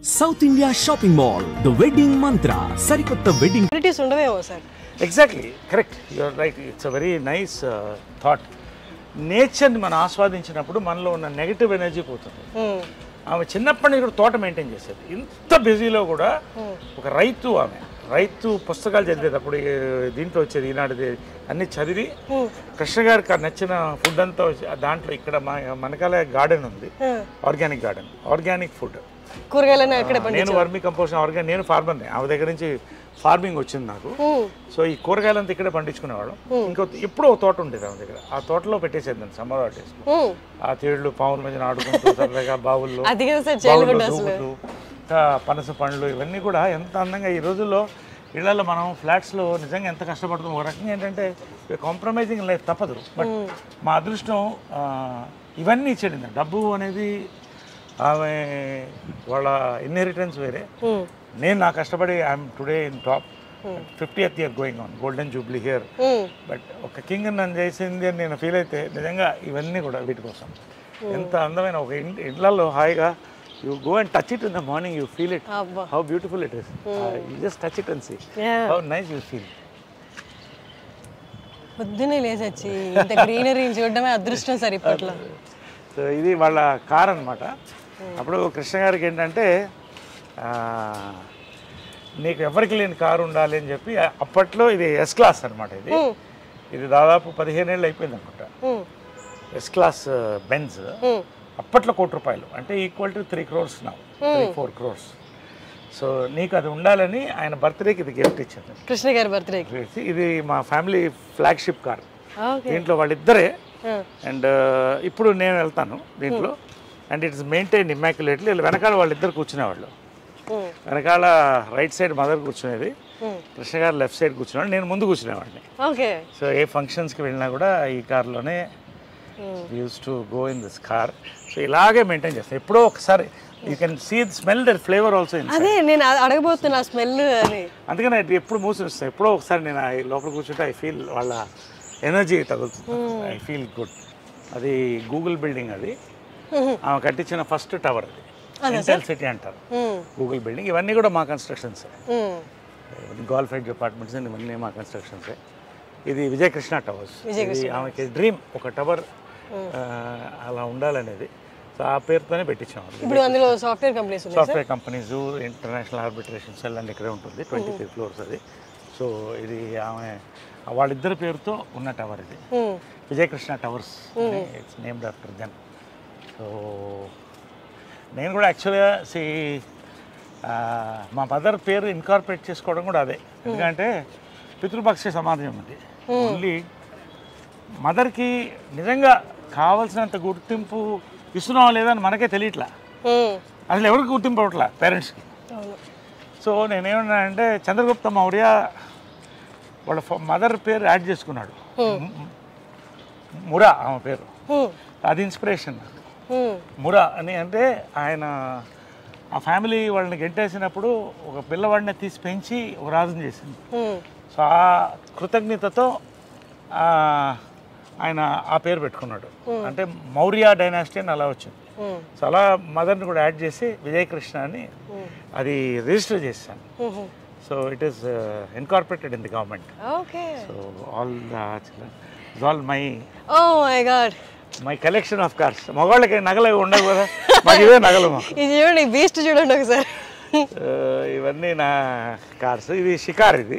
South India Shopping Mall, the wedding mantra. Sarikotta wedding. Activities ఉండవేమో sir. Exactly, correct. You're right. It's a very nice thought. నేచర్ని మనం ఆస్వాదించినప్పుడు మనలో ఉన్న negative energy పోతుంది. ఆమె చిన్నప్పటి నుంచి కూడా తోట మెయింటైన్ చేసేది. ఇంత బిజీలో కూడా ఒక రైతు పుస్తకాలు చదివేటప్పుడు దీంట్లో వచ్చేది ఈనాడు అన్ని చదివి కృష్ణ గారికి నచ్చిన ఫుడ్ అంతా దాంట్లో ఇక్కడ మనకాల గార్డెన్ ఉంది, ఆర్గానిక్ ఫుడ్. కూరగాయలను ఎక్కడ పండించారు? నేను వర్మి కంపోస్ట్ నేను ఫార్మర్ని, ఆమె దగ్గర నుంచి ఫార్మింగ్ వచ్చింది నాకు. సో ఈ కూరగాయలంతా ఇక్కడే పండించుకునేవాళ్ళం. ఎప్పుడో ఒక తోట ఉండేది ఆమె దగ్గర, ఆ తోటలో పెట్టేసేది సమ్మర్ హాలిడేస్. ఆ తేళ్లు పావుల మధ్యన ఆడుకుంటూ సరదాగా బావుల్లో దూకుతూ పనస పండ్లు ఇవన్నీ కూడా ఎంత అందంగా. ఈ రోజుల్లో ఇళ్లలో మనం ఫ్లాట్స్లో నిజంగా ఎంత కష్టపడుతున్నాం. ఒక రకంగా ఏంటంటే కాంప్రమైజింగ్ లైఫ్ తప్పదు. బట్ మా అదృష్టం ఇవన్నీ ఇచ్చేది. డబ్బు అనేది ఆమె వాళ్ళ ఇన్హెరిటెన్స్ వేరే. నేను నా కష్టపడి I'm today in top 50th year going on, golden Jubilee here. But ఒక కింగ్ నన్ను చేసింది అని నేను ఫీల్ అయితే నిజంగా ఇవన్నీ కూడా వీటి కోసం. ఎంత అందమైన ఒక ఇళ్లలో హాయిగా you go and touch it in the morning, you feel it, how beautiful it is. You just touch it and see how nice you feel. పొద్దునే లేచొచ్చి ఇంత గ్రీనరీ చూడడమే అదృష్టం సార్ ఇప్పట్లో. సో ఇది వాళ్ళ కార్ అనమాట. అప్పుడు కృష్ణ గారికి ఏంటంటే నీకు ఎవరికి లేని కారు ఉండాలి అని చెప్పి అప్పట్లో ఇది ఎస్ క్లాస్ అనమాట. ఇది దాదాపు 15 ఏళ్ళు అయిపోయింది అనుకుంటా. ఎస్ క్లాస్ బెంజ్ అప్పట్లో ₹1,00,00,000 అంటే equal to 3 crores now, 3-4 crores. So నీకు అది ఉండాలని ఆయన బర్త్డేకి ఇది గిఫ్ట్ ఇచ్చింది, కృష్ణ గారి బర్త్డేకి. ఇది మా ఫ్యామిలీ ఫ్లాగ్షిప్ కార్. దీంట్లో వాళ్ళిద్దరే. అండ్ ఇప్పుడు నేను వెళ్తాను దీంట్లో. And it is maintain immaculately. వెనకాల వాళ్ళిద్దరు కూర్చునేవాళ్ళు. వెనకాల రైట్ సైడ్ మదర్ కూర్చునేది, కృష్ణ గారు లెఫ్ట్ సైడ్ కూర్చునేవాడు, నేను ముందు కూర్చునేవాడిని. సో ఏ ఫంక్షన్స్కి వెళ్ళినా కూడా ఈ కార్లోనే use to go in this car. So ఇలాగే మెయింటైన్ చేస్తాను. ఎప్పుడో ఒకసారి you can see smell their flavour also. అదే నేను అడగబోతున్నా స్మెల్ అని. అందుకని ఎప్పుడు మూసిస్తాను. ఎప్పుడో ఒకసారి నేను లోపల కూర్చుంటే ఐ ఫీల్ వాళ్ళ ఎనర్జీ తగులుతుంది. I feel good. అది గూగుల్ బిల్డింగ్, అది ఆమె కట్టించిన ఫస్ట్ టవర్. అది ఇంటెల్ సిటీ అంటారు గూగుల్ బిల్డింగ్. ఇవన్నీ కూడా మా కన్స్ట్రక్షన్సే. గోల్ఫైడ్ అపార్ట్మెంట్స్ ఇవన్నీ మా కన్స్ట్రక్షన్సే. ఇది విజయకృష్ణ టవర్స్. ఇది ఆమెకి డ్రీమ్, ఒక టవర్ అలా ఉండాలనేది. సో ఆ పేరుతోనే పెట్టించాం. ఇప్పుడు అందులో software companies, international arbitration cell అని ఇక్కడే ఉంటుంది. 23 floors అది. సో ఇది ఆమె వాళ్ళిద్దరి పేరుతో ఉన్న టవర్. ఇది Vijayakrishna towers, it's named after them. So నేను కూడా యాక్చువల్గా మా మదర్ పేరు ఇన్కార్పొరేట్ చేసుకోవడం కూడా అదే. ఎందుకంటే పితృపక్ష సమాజం అది. ఓన్లీ మదర్కి నిజంగా కావాల్సినంత గుర్తింపు ఇస్తున్నావా లేదని మనకే తెలియట్లా. అసలు ఎవరికి గుర్తింపు అవ్వట్లా పేరెంట్స్కి. సో నేనేమన్నానంటే చంద్రగుప్త మౌర్య వాళ్ళ మదర్ పేరు యాడ్ చేసుకున్నాడు, మురా ఆమె పేరు. అది ఇన్స్పిరేషన్ నాకు. మురా అని అంటే ఆయన ఆ ఫ్యామిలీ వాళ్ళని గెంటేసినప్పుడు ఒక పిల్లవాడిని తీసి పెంచి ఒక రాజుని చేసింది. సో ఆ కృతజ్ఞతతో ఆయన ఆ పేరు పెట్టుకున్నాడు. అంటే మౌర్య డైనాసిటీ అని అలా వచ్చింది. సో అలా మదర్ని కూడా యాడ్ చేసి విజయకృష్ణ అని అది రిజిస్టర్ చేశాను. So it is incorporated in the government. So all my collection of cars. మగవాళ్ళకి నగలు ఉండవు కదా, మాకు ఇవే నగలు. బీస్ట్ చూడండి ఒకసారి. ఇవన్నీ నా కార్స్. ఇది షికార్. ఇది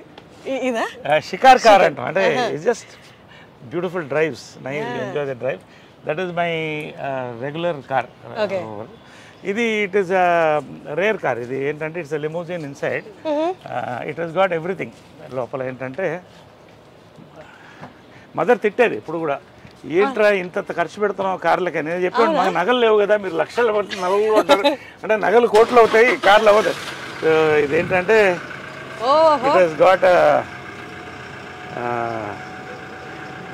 షికార్ కార్ అంటాం. అంటే it's just beautiful drives, nice, enjoy the drive. That is my regular car. ఇది ఇట్ ఈస్ రేర్ కార్. ఇది ఏంటంటే it's limousine inside. It has got everything. లోపల ఏంటంటే మదర్ తిట్టేది ఇప్పుడు కూడా, ఏంట్రా ఇంత ఖర్చు పెడుతున్నావు కార్లకి. నేను చెప్పాను మాకు నగలు లేవు కదా, మీరు లక్షలు పడుతుంది నగలు ఉంటారు అంటే నగలు కోట్లు అవుతాయి, కార్లు అవ్వదు. ఇదేంటంటే ఇట్ హస్ గాట్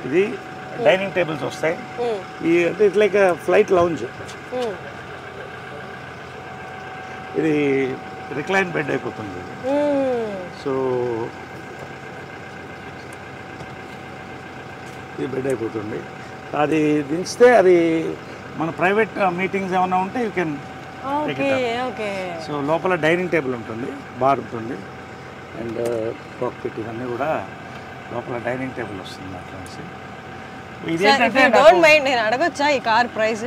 ఇది డైనింగ్ టేబుల్స్ వస్తాయి. ఈ అంటే ఇట్స్ లైక్ ఫ్లైట్ లౌంజ్. ఇది రిక్లైన్ బెడ్ అయిపోతుంది. సో ఇది బెడ్ అయిపోతుంది. అది దించితే అది మన ప్రైవేట్ మీటింగ్స్ ఏమైనా ఉంటే you can okay okay. So లోపల డైనింగ్ టేబుల్ ఉంటుంది, బార్ ఉంటుంది, అండ్ కాక్పిట్ ఇవన్నీ కూడా లోపల డైనింగ్ టేబుల్ వస్తుంది అట్లా. ఇది ఏంటంటే డోంట్ మైండ్, నేను అడగొచ్చా ఈ కార్ ప్రైస్?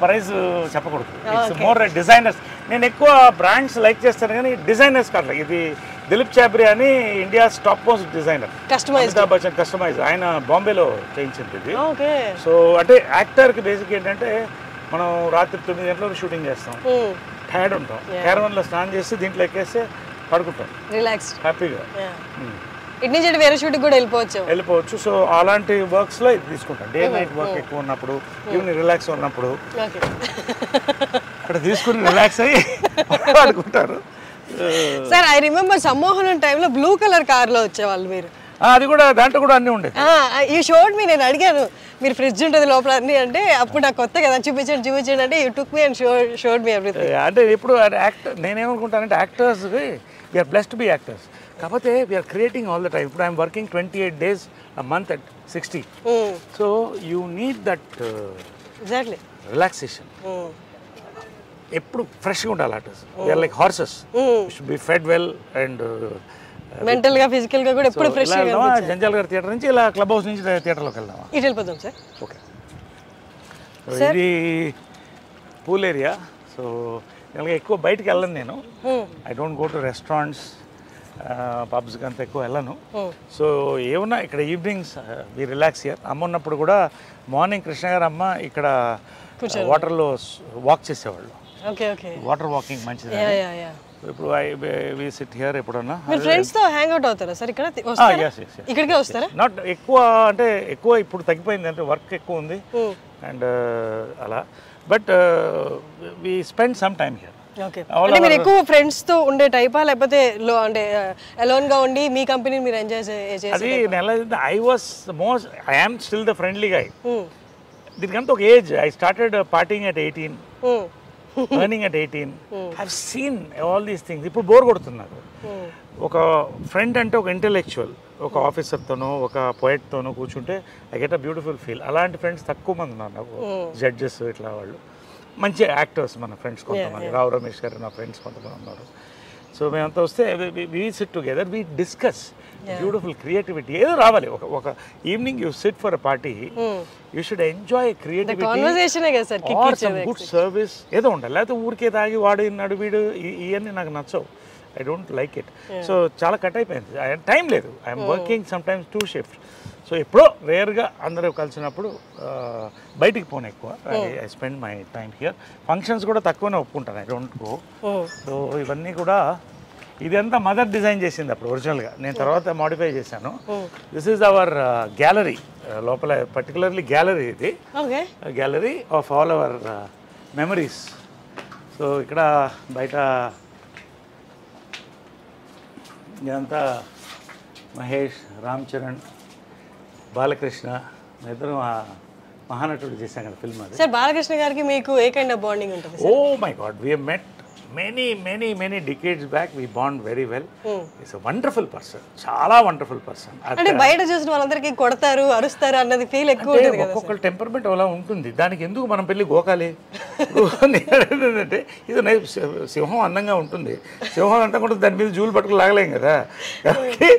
ప్రైస్ చెప్పకూడదు, ఇట్స్ మోర్ డిజైనర్స్. నేను ఎక్కువ బ్రాండ్స్ లైక్ చేస్తాను కానీ డిజైనర్స్ కాదు. ఇది దిలీప్ చాబ్రి అని India's top most designer, Amitabh Bachchan customise, ఆయన బాంబేలో చేయించింది ఇది. సో అంటే యాక్టర్కి బేసిక్ ఏంటంటే మనం రాత్రి 9 గంటలకు షూటింగ్ చేస్తాం, టైర్డ్ ఉంటాం, క్యారవన్లో స్నానం చేసి దీంట్లో ఎక్కేస్తే పడుకుంటాం రిలాక్స్ హ్యాపీగా. ఇటు నుంచి వేరే షూటింగ్ కూడా వెళ్ళిపోవచ్చు. సో అలాంటి వర్క్స్లో ఇది తీసుకుంటాం. డే నైట్ వర్క్ ఎక్కువ ఉన్నప్పుడు, ఈవినింగ్ రిలాక్స్ ఉన్నప్పుడు అక్కడ తీసుకుని రిలాక్స్ అయ్యి పడుకుంటారు. సార్ ఐ రిమెంబర్ సమ్మోహనం టైంలో బ్లూ కలర్ కార్లో వచ్చేవాళ్ళు మీరు. అది కూడా దాంట్లో కూడా అన్నీ ఉండేది. ఈ షోడ్ మీ నేను అడిగాను మీరు ఫ్రిడ్జ్ ఉంటుంది లోపల అన్ని అంటే, అప్పుడు నాకు కొత్త కదా చూపించండి అంటే you took me and showed me everything. అంటే ఇప్పుడు యాక్టర్ నేనేమనుకుంటానంటే actors we are blessed to be actors, కాకపోతే we are creating all the time. ఇప్పుడు I'm working 28 days a month at 60. So you need that exactly relaxation. ఎప్పుడు ఫ్రెష్గా ఉండాలి artist. We are like horses, should be fed well and mental గా physical గా కూడా ఎప్పుడు fresh గా. జంజాల్ గారి థియేటర్ నుంచి ఇలా క్లబ్ హౌస్ నుంచి థియేటర్లోకి వెళ్దామా? ఇటు వెళ్ళిపోదాం సార్. ఓకే. ఇది పూల్ ఏరియా. సో నేను ఎక్కువ బయటికి వెళ్ళను నేను. I don't go to restaurants, పబ్స్కి అంత ఎక్కువ వెళ్ళను. సో ఏమన్నా ఇక్కడ ఈవినింగ్స్ వి రిలాక్స్ హియర్. అమ్మ ఉన్నప్పుడు కూడా మార్నింగ్ కృష్ణ గారు అమ్మ ఇక్కడ వాటర్లో వాక్ చేసేవాళ్ళు. వాటర్ వాకింగ్ మంచిది. ఇప్పుడు వి సిట్ హియర్. ఎప్పుడన్నా ఫ్రెండ్స్ తో హ్యాంగ్ అవుట్ అవుతారా సార్ ఇక్కడ? ఇక్కడికే వస్తారా? నాట్ ఎక్కువ, అంటే ఎక్కువ ఇప్పుడు తగ్గిపోయింది, అంటే వర్క్ ఎక్కువ ఉంది అండ్ అలా. But we spend some time here. అంటే మీరు ఎక్కువ ఫ్రెండ్స్ తో ఉండే టైపా, లేకపోతే అంటే అలోన్ గా ఉండి మీ కంపెనీని మీరు ఎంజాయ్ చేసే? అది I was most, I am still the friendly guy. దీనికంతా ఒక age. I started partying at 18, earning at 18. I've seen all these things. ఇప్పుడు బోర్ కొడుతున్నారు. ఒక ఫ్రెండ్ అంటే ఒక ఇంటెలెక్చువల్, ఒక ఆఫీసర్తోనో ఒక పోయెట్తోనో కూర్చుంటే I get a beautiful feel. అలాంటి ఫ్రెండ్స్ తక్కువ మంది ఉన్నారు నాకు. జడ్జెస్ ఇట్లా వాళ్ళు మంచి యాక్టర్స్ మన ఫ్రెండ్స్ కొంతమంది. రావు రమేష్ గారు నా ఫ్రెండ్స్ కొంతమంది ఉన్నారు. సో మేమంతా వస్తే we sit together, we discuss beautiful creativity. ఏదో రావాలి. ఒక evening you sit for a party, you should enjoy creativity or some good service ఏదో ఉండాలి. లేకపోతే ఊరికే తాగి వాడు ఇన్నాడు వీడు ఇవన్నీ నాకు నచ్చవు. I don't like it. So చాలా కట్ అయిపోయింది, టైం లేదు. I'm working some times 2 shifts. So ఎప్పుడో రేర్గా అందరూ కలిసినప్పుడు బయటికి పోను ఎక్కువ. I spend my time here. Functions కూడా తక్కువనే ఒప్పుకుంటాను, ఐ డోంట్ గో. సో ఇవన్నీ కూడా ఇదంతా మదర్ డిజైన్ చేసింది అప్పుడు ఒరిజినల్గా. నేను తర్వాత మాడిఫై చేశాను. This is our gallery. లోపల పర్టికులర్లీ గ్యాలరీ ఇది, gallery of all our memories. So ఇక్కడ బయట ఇదంతా మహేష్, రామ్ చరణ్, బాలకృష్ణ, ఇద్దరు మహానటుడు చేశాం కదా ఫిల్మ్. అది సార్ బాలకృష్ణ గారికి మీకు ఏ కైండ్ ఆఫ్ బాండింగ్ ఉంటుంది? Oh my god, we have met many decades back. We bond very well. He's a wonderful person, చాలా వండర్ఫుల్ పర్సన్. అంటే బయట చూసిన వాళ్ళందరికీ కొడతారు అరుస్తారు అన్నది ఫీల్ ఎక్కువ ఉంటుంది కదా. ఒక్కొక్క టెంపర్మెంట్ అలా ఉంటుంది. దానికి ఎందుకు మనం పెళ్ళి గోకాలి? ఏంటంటే ఇది సింహం అందంగా ఉంటుంది, సింహం అంతా కూడా దాని మీద జూలు పట్టుకుని లాగలేం కదా. కాబట్టి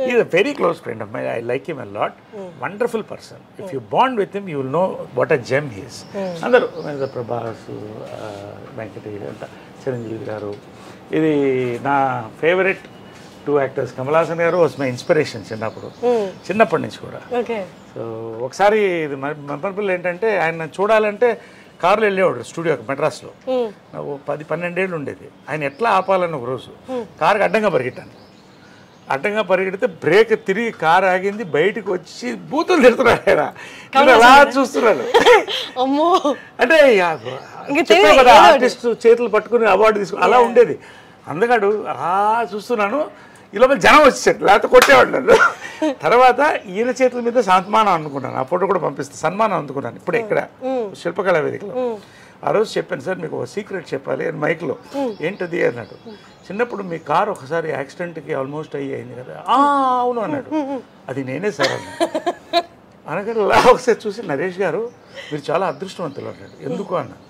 is a very close friend of my. I like him a lot. Wonderful person. If you bond with him you will know what a gem he is. అందరూ ప్రభాస్, వెంకటేష్ అంతా, చిరంజీవి గారు. ఇది నా ఫేవరెట్ 2 actors. కమల్ హాసన్ గారు వాజ్ మై ఇన్స్పిరేషన్ చిన్నప్పటి నుంచి కూడా. So ఒకసారి ఇది మెమరబుల్ ఏంటంటే, ఆయన చూడాలంటే కారులో వెళ్ళేవాడు స్టూడియోకి మెడ్రాస్లో. నాకు 10-12 ఏళ్ళు ఉండేది. ఆయన ఎట్లా ఆపాలని ఒక రోజు కారుకి అడ్డంగా పరిగెట్టాను. అడ్డంగా పరిగెడితే బ్రేక్ తిరిగి కారు ఆగింది. బయటకు వచ్చి బూతులు తిడుతున్నాడు ఆయన. అలా చూస్తున్నాడు. అంటే చెప్పావు కదా ఆర్టిస్ట్ చేతులు పట్టుకుని అవార్డు తీసుకుని అలా ఉండేది. అందుకడు అలా చూస్తున్నాను. ఈ లోపల జనం వచ్చేసాడు, లేకపోతే కొట్టేవాడు నన్ను. తర్వాత ఈయన చేతుల మీద సన్మానం అందుకున్నాను. ఆ ఫోటో కూడా పంపిస్తాను. సన్మానం అందుకున్నాను ఇప్పుడే ఇక్కడ శిల్పకళా వేదికలో. ఆ రోజు చెప్పాను, సార్ మీకు ఒక సీక్రెట్ చెప్పాలి అని మైక్లో. ఏంటది అన్నాడు. చిన్నప్పుడు మీ కారు ఒకసారి యాక్సిడెంట్కి ఆల్మోస్ట్ అయ్యింది కదా. అవును అన్నాడు. అది నేనే సార్ అన్నాడు. అనగానే ఒకసారి చూసి, నరేష్ గారు మీరు చాలా అదృష్టవంతులు అన్నాడు. ఎందుకు అన్నాడు.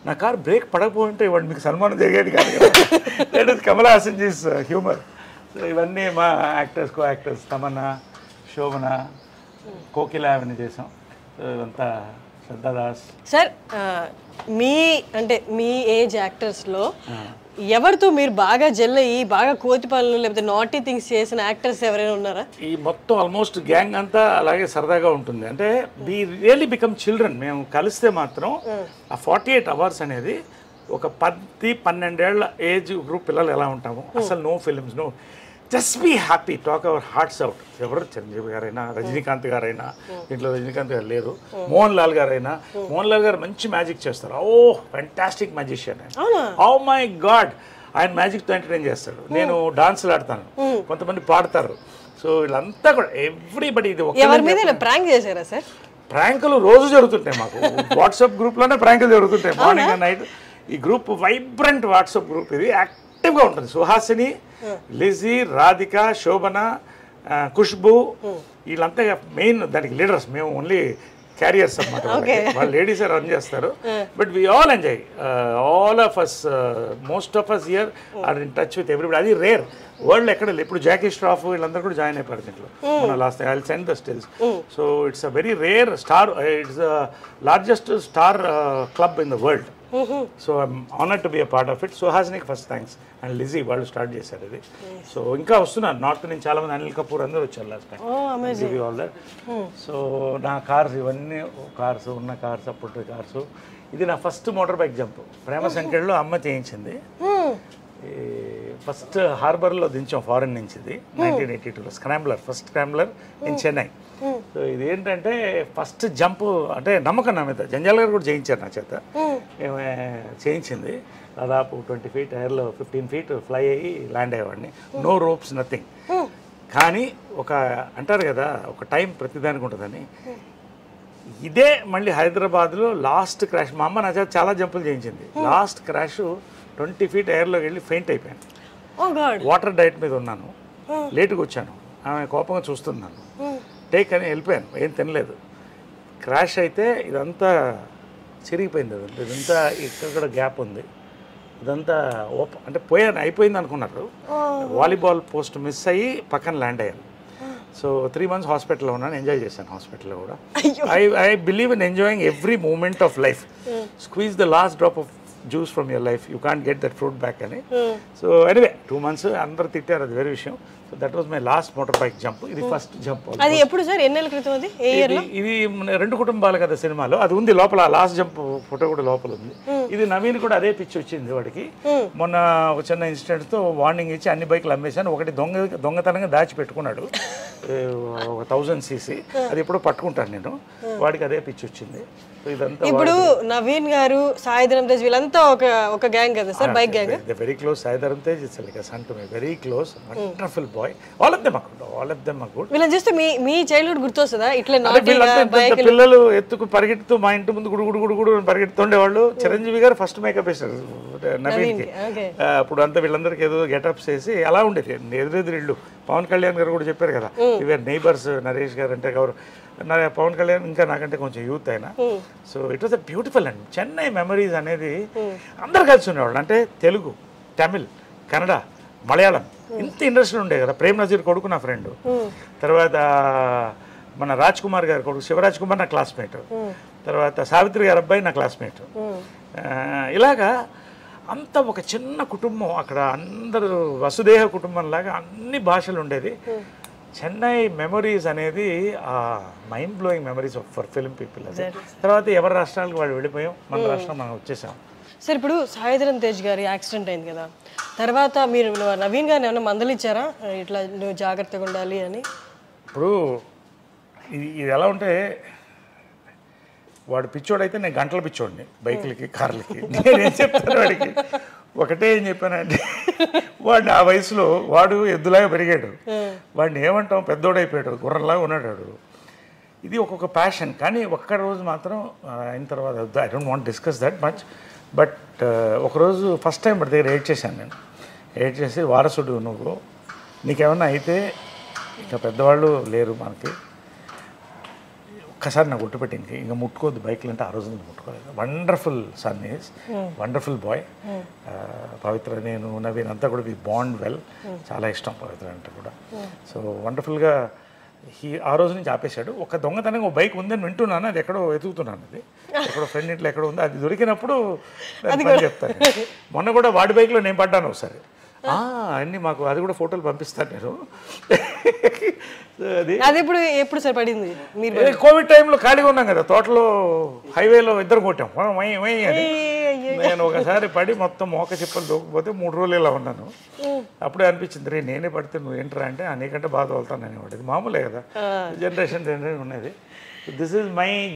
నా కార్ బ్రేక్ పడకపోతే వాడు మీకు సన్మానం జరిగేది కాదు కదా. That is Kamal Haasan ji's humour. So ఇవన్నీ మా కో యాక్టర్స్ తమన్నా, శోభన, కోకిల అవన్నీ చేసాం. సో ఇదంతా శ్రద్ధాదాస్. సార్ మీ ఏజ్ యాక్టర్స్లో ఎవరితో మీరు బాగా జెల్ అయ్యి బాగా కోతి పనులు లేకపోతే నాటీ థింగ్స్ చేసిన యాక్టర్స్ ఎవరైనా ఉన్నారా? ఈ మొత్తం ఆల్మోస్ట్ గ్యాంగ్ అంతా అలాగే సరదాగా ఉంటుంది. అంటే వి రియల్లీ బికమ్ చిల్డ్రన్. మేము కలిస్తే మాత్రం ఆ 48 hours అనేది ఒక 10-12 ఏళ్ల ఏజ్ గ్రూప్ పిల్లలు ఎలా ఉంటాము, అసలు no films, no, just be happy, talk our hearts out. ఎవరు చిరంజీవి గారైనా, రజనీకాంత్ గారైనా, దీంట్లో రజనీకాంత్ గారు లేరు, మోహన్ లాల్ గారైనా, మోహన్ లాల్ గారు మంచి మ్యాజిక్ చేస్తారు. Oh fantastic magician. Oh my god, ఆయన మ్యాజిక్తో ఎంటర్టైన్ చేస్తాడు. నేను డాన్స్లు ఆడతాను, కొంతమంది పాడతారు. సో వీళ్ళంతా కూడా ఎవ్రీబడి. ఇది ఎవరి మీద ప్రాంక్ చేశారా సార్? ప్రాంకులు రోజు జరుగుతుంటాయి మాకు. వాట్సాప్ గ్రూప్లోనే ప్రాంకులు జరుగుతుంటాయి మార్నింగ్ అండ్ నైట్. ఈ గ్రూప్ వైబ్రెంట్ వాట్సాప్ గ్రూప్, ఇది యాక్టివ్గా ఉంటుంది. సుహాసిని, లిజీ, రాధిక, శోభన, ఖుష్బు, వీళ్ళంతా మెయిన్ దానికి లీడర్స్. మేము ఓన్లీ క్యారియర్స్ అన్నమాట. వాళ్ళు లేడీసే రన్ చేస్తారు. But we all enjoy. All of us, most of us here are in touch with everybody. అది రేర్, వరల్డ్ ఎక్కడ లేదు. ఇప్పుడు జాకీ ష్రాఫ్ వీళ్ళందరూ కూడా జాయిన్ అయిపోయారు దీంట్లో. మన last I will send the stills. So it's a very rare star, it's the largest star club in the world. So I'm honoured to be a part of it. సుహాసినికి first thanks, and Lizzie వాళ్ళు start చేశారు ఇది. So ఇంకా వస్తున్నారు north నుంచి చాలా మంది, అనిల్ కపూర్ అందరూ వచ్చారు last time. All that. So నా కార్స్ ఇవన్నీ కార్స్, ఉన్న కార్స్, అప్పుడు కార్స్. ఇది నా ఫస్ట్ మోటార్ బైక్ జంప్ ప్రేమ సంఖ్యలో అమ్మ చేయించింది. ఫస్ట్ హార్బర్లో దించాం ఫారెన్ నుంచి. ఇది 1982లో scrambler, first scrambler in Chennai. So ఇది ఏంటంటే ఫస్ట్ జంప్ అంటే నమ్మకం నా మీద. జంజాల్ గారు కూడా చేయించారు నా చేత. ఏమే చేయించింది. దాదాపు 20 feet ఎయిర్లో 15 feet ఫ్లై అయ్యి ల్యాండ్ అయ్యేవాడిని. No ropes, nothing. కానీ ఒక అంటారు కదా, ఒక టైం ప్రతిదానికి ఉంటుందని. ఇదే మళ్ళీ హైదరాబాద్లో లాస్ట్ క్రాష్. మా అమ్మ నా చేత చాలా జంపులు చేయించింది. లాస్ట్ క్రాష్ 20 feet ఎయిర్లోకి వెళ్ళి ఫెయింట్ అయిపోయాను. వాటర్ డైట్ మీద ఉన్నాను, లేటుగా వచ్చాను. ఆమె కోపంగా చూస్తున్నాను. టేక్ అని వెళ్ళిపోయాను, ఏం తినలేదు. క్రాష్ అయితే ఇదంతా చిరిగిపోయింది. అదంతా ఇదంతా ఇక్కడ గ్యాప్ ఉంది. ఇదంతా అంటే పోయాను, అయిపోయింది అనుకున్నారు. వాలీబాల్ పోస్ట్ మిస్ అయ్యి పక్కన ల్యాండ్ అయ్యాను. సో 3 months హాస్పిటల్లో ఉన్నాను. ఎంజాయ్ చేశాను హాస్పిటల్లో కూడా. I believe in enjoying every moment of life. Squeeze the last drop of juice from your life, you can't get that fruit back అని. సో ఎనీవే 2 months అందరూ తిట్టారు, అది వేరే విషయం. So that was my last motor bike jump. ఇది first jump. అది ఎప్పుడు sir, ఎన్నేళ్ళ క్రితం? అది ఏ ఇయర్ లో? ఇది 2 కుటుంబాలు కదా సినిమాలో, అది ఉంది లోపల. లాస్ట్ జంప్ ఫోటో కూడా లోపల ఉంది. ఇది నవీన్ కూడా అదే పిచ్చి వచ్చింది వాడికి. మొన్న ఒక చిన్న ఇన్సిడెంట్తో వార్నింగ్ ఇచ్చి అన్ని బైక్లు అమ్మేశాను. ఒకటి దొంగతనంగా దాచిపెట్టుకున్నాడు, 1000cc. అది ఎప్పుడో పట్టుకుంటాను నేను. వాడికి అదే పిచ్చి వచ్చింది. ఇప్పుడు నవీన్ గారు, సాయిధరం తేజ్ వీళ్ళంతా ఒక గ్యాంగ్ కదా sir, bike gang. Very close. Sai Dharam Tej it's like a son to me, very close, wonderful boy. All of them are good. వీళ్ళని చూస్తే మీ చైల్డ్హుడ్ గుర్తొస్తుందా? ఇట్లా పిల్లలు ఎత్తుకు పరిగెడుతూ మా ఇంటి ముందు గుడు పరిగెడుతుండేవాళ్ళు. చిరంజీవి గారు ఫస్ట్ మేకప్ వేశారు నవీన్కి. అప్పుడు అంతా వీళ్ళందరికీ ఏదో గెటప్స్ వేసి అలా ఉండేది. ఎదురెదురిళ్ళు. పవన్ కళ్యాణ్ గారు కూడా చెప్పారు కదా, ఇవర్ నైబర్స్. నరేష్ గారు అంటే పవన్ కళ్యాణ్ ఇంకా నాకంటే కొంచెం యూత్ అయినా. So it was a beautiful and Chennai memories అనేది అందరు కలిసి ఉండేవాళ్ళు. అంటే తెలుగు, తమిళ్, కన్నడ, మలయాళం, ఇంత ఇండస్ట్రీ ఉండే కదా. ప్రేమ్ నజీర్ కొడుకు నా ఫ్రెండ్. తర్వాత మన రాజ్ కుమార్ గారి కొడుకు శివరాజ్ కుమార్ నా క్లాస్మేట్. తర్వాత సావిత్రి గారి అబ్బాయి నా క్లాస్మేట్. ఇలాగా అంత ఒక చిన్న కుటుంబం అక్కడ. అందరూ వసుదేహ కుటుంబంలాగా అన్ని భాషలు ఉండేది. చెన్నై మెమరీస్ అనేది mind blowing memories for film people. అది తర్వాత ఎవరి రాష్ట్రాలకు వాళ్ళు వెళ్ళిపోయాం, మన రాష్ట్రం మనం వచ్చేసాం. సార్ ఇప్పుడు సాయిధరం తేజ్ గారి యాక్సిడెంట్ అయింది కదా, తర్వాత మీరు నవీన్ గారిని ఏమైనా మందలిచ్చారా, ఇట్లా నువ్వు జాగ్రత్తగా ఉండాలి అని? ఇప్పుడు ఇది ఎలా ఉంటే, వాడు పిచ్చోడైతే నేను గంటల పిచ్చోడిని బైకులకి, కార్లకి. నేనేం చెప్తాను వాడికి, ఒకటే ఏం చెప్పానంటే, వాడిని ఆ వయసులో వాడు ఎద్దులాగా పెరిగాడు. వాడిని ఏమంటాం, పెద్దోడైపోయాడు, గుర్రంలాగా ఉన్నాడు. ఇది ఒక్కొక్క ప్యాషన్. కానీ ఒక్క రోజు మాత్రం అయిన తర్వాత, I don't want discuss that much, but ఒకరోజు ఫస్ట్ టైం వాడి దగ్గర ఎయిట్ చేశాను నేను. ఎయిట్ చేసి, వారసుడు నువ్వు, నీకేమన్నా అయితే ఇంకా పెద్దవాళ్ళు లేరు మనకి, ఒక్కసారి నాకు గుర్తుపెట్టింది ఇంకా ముట్టుకోవద్దు బైక్లు అంటే ఆ రోజు ముట్టుకోలేదు. Wonderful son is wonderful boy. Pavitra, నేను, నవీన్ అంతా కూడా వి బాండ్ వెల్. చాలా ఇష్టం పవిత్ర అంటే కూడా. సో వండర్ఫుల్గా ఆ రోజు నుంచి ఆపేశాడు. ఒక దొంగతనంగా ఒక బైక్ ఉందని వింటున్నాను, అది ఎక్కడో వెతుకుతున్నాను, అది ఎక్కడో ఫ్రెండ్ ఇంట్లో ఎక్కడో ఉంది, అది దొరికినప్పుడు చెప్తాను. మొన్న కూడా వాడి బైక్లో నేను పడ్డాను ఒకసారి. అన్నీ మాకు అది కూడా ఫోటోలు పంపిస్తాను నేను. అది ఎప్పుడు సార్ పడింది? మీరు కోవిడ్ టైంలో ఖాళీగా ఉన్నాం కదా, తోటలో హైవేలో ఇద్దరు కొట్టాం అని. నేను ఒకసారి పడి మొత్తం మోక చిప్పలు దూకపోతే 3 రోజులు ఇలా ఉన్నాను. అప్పుడే అనిపించింది, రే నేనే పడితే నువ్వు ఏంట్రా అంటే నీకంటే బాధ వెళ్తాను అనేవాడు. ఇది మామూలే కదా, జనరేషన్ ఉన్నది. This is my